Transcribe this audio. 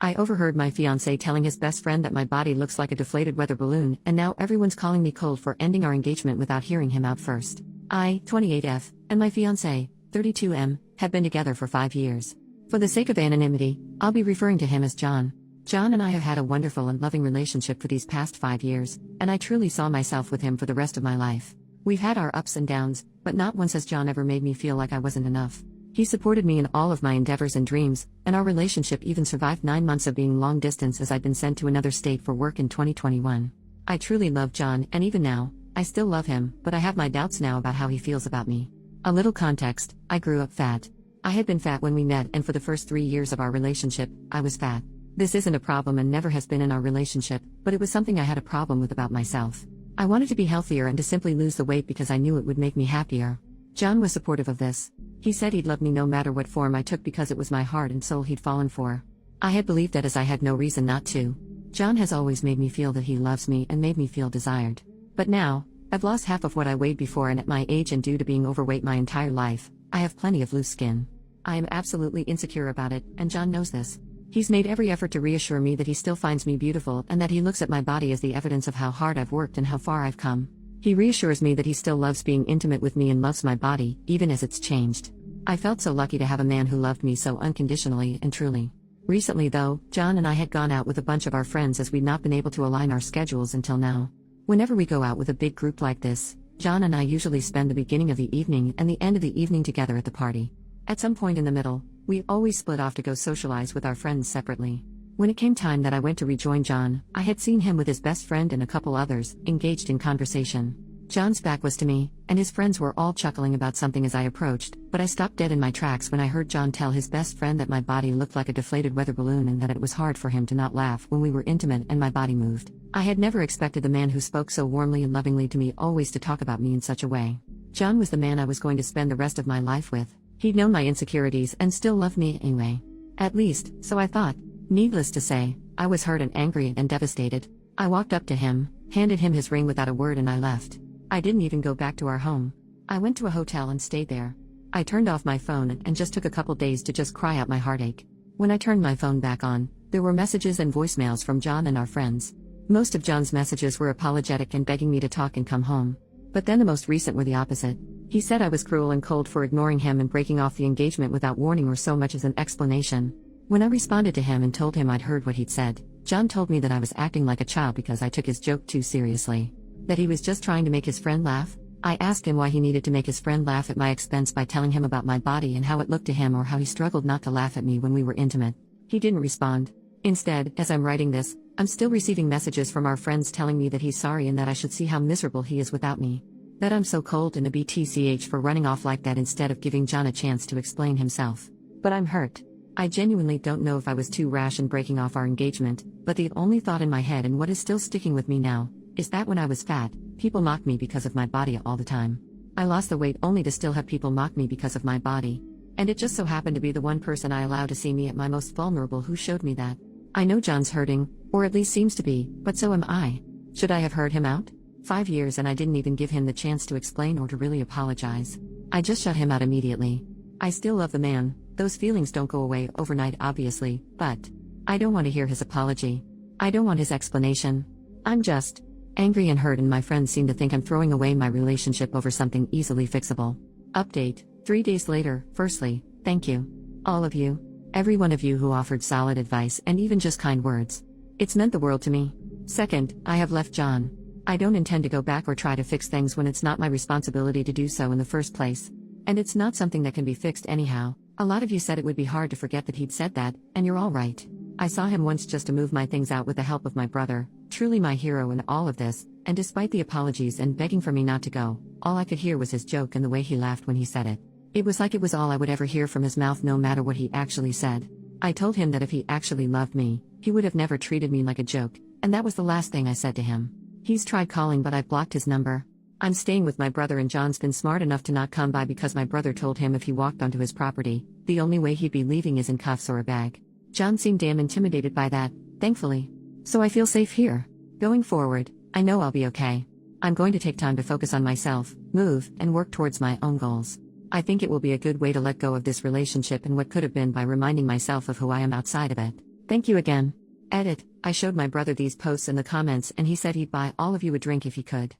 I overheard my fiancé telling his best friend that my body looks like a deflated weather balloon, and now everyone's calling me cold for ending our engagement without hearing him out first. I, 28F, and my fiancé, 32M, have been together for 5 years. For the sake of anonymity, I'll be referring to him as John. John and I have had a wonderful and loving relationship for these past 5 years, and I truly saw myself with him for the rest of my life. We've had our ups and downs, but not once has John ever made me feel like I wasn't enough. He supported me in all of my endeavors and dreams, and our relationship even survived 9 months of being long distance as I'd been sent to another state for work in 2021. I truly love John, and even now, I still love him, but I have my doubts now about how he feels about me. A little context: I grew up fat. I had been fat when we met, and for the first 3 years of our relationship, I was fat. This isn't a problem and never has been in our relationship, but it was something I had a problem with about myself. I wanted to be healthier and to simply lose the weight because I knew it would make me happier. John was supportive of this. He said he'd love me no matter what form I took because it was my heart and soul he'd fallen for. I had believed that, as I had no reason not to. John has always made me feel that he loves me and made me feel desired. But now, I've lost half of what I weighed before, and at my age and due to being overweight my entire life, I have plenty of loose skin. I am absolutely insecure about it, and John knows this. He's made every effort to reassure me that he still finds me beautiful and that he looks at my body as the evidence of how hard I've worked and how far I've come. He reassures me that he still loves being intimate with me and loves my body, even as it's changed. I felt so lucky to have a man who loved me so unconditionally and truly. Recently though, John and I had gone out with a bunch of our friends as we'd not been able to align our schedules until now. Whenever we go out with a big group like this, John and I usually spend the beginning of the evening and the end of the evening together at the party. At some point in the middle, we always split off to go socialize with our friends separately. When it came time that I went to rejoin John, I had seen him with his best friend and a couple others, engaged in conversation. John's back was to me, and his friends were all chuckling about something as I approached, but I stopped dead in my tracks when I heard John tell his best friend that my body looked like a deflated weather balloon and that it was hard for him to not laugh when we were intimate and my body moved. I had never expected the man who spoke so warmly and lovingly to me always to talk about me in such a way. John was the man I was going to spend the rest of my life with. He'd known my insecurities and still loved me anyway. At least, so I thought. Needless to say, I was hurt and angry and devastated. I walked up to him, handed him his ring without a word, and I left. I didn't even go back to our home. I went to a hotel and stayed there. I turned off my phone and just took a couple days to just cry out my heartache. When I turned my phone back on, there were messages and voicemails from John and our friends. Most of John's messages were apologetic and begging me to talk and come home. But then the most recent were the opposite. He said I was cruel and cold for ignoring him and breaking off the engagement without warning or so much as an explanation. When I responded to him and told him I'd heard what he'd said, John told me that I was acting like a child because I took his joke too seriously. That he was just trying to make his friend laugh. I asked him why he needed to make his friend laugh at my expense by telling him about my body and how it looked to him, or how he struggled not to laugh at me when we were intimate. He didn't respond. Instead, as I'm writing this, I'm still receiving messages from our friends telling me that he's sorry and that I should see how miserable he is without me. That I'm so cold and a BTCH for running off like that instead of giving John a chance to explain himself. But I'm hurt. I genuinely don't know if I was too rash in breaking off our engagement, but the only thought in my head, and what is still sticking with me now, is that when I was fat, people mocked me because of my body all the time. I lost the weight only to still have people mock me because of my body. And it just so happened to be the one person I allowed to see me at my most vulnerable who showed me that. I know John's hurting, or at least seems to be, but so am I. Should I have heard him out? 5 years and I didn't even give him the chance to explain or to really apologize. I just shut him out immediately. I still love the man, those feelings don't go away overnight obviously, but I don't want to hear his apology. I don't want his explanation. I'm just angry and hurt, and my friends seem to think I'm throwing away my relationship over something easily fixable. Update: 3 days later. Firstly, thank you. All of you. Every one of you who offered solid advice and even just kind words. It's meant the world to me. Second, I have left John. I don't intend to go back or try to fix things when it's not my responsibility to do so in the first place. And it's not something that can be fixed anyhow. A lot of you said it would be hard to forget that he'd said that, and you're all right. I saw him once just to move my things out with the help of my brother, truly my hero in all of this, and despite the apologies and begging for me not to go, all I could hear was his joke and the way he laughed when he said it. It was like it was all I would ever hear from his mouth, no matter what he actually said. I told him that if he actually loved me, he would have never treated me like a joke, and that was the last thing I said to him. He's tried calling, but I've blocked his number. I'm staying with my brother, and John's been smart enough to not come by because my brother told him if he walked onto his property, the only way he'd be leaving is in cuffs or a bag. John seemed damn intimidated by that, thankfully. So I feel safe here. Going forward, I know I'll be okay. I'm going to take time to focus on myself, move, and work towards my own goals. I think it will be a good way to let go of this relationship and what could have been by reminding myself of who I am outside of it. Thank you again. Edit, I showed my brother these posts in the comments and he said he'd buy all of you a drink if he could.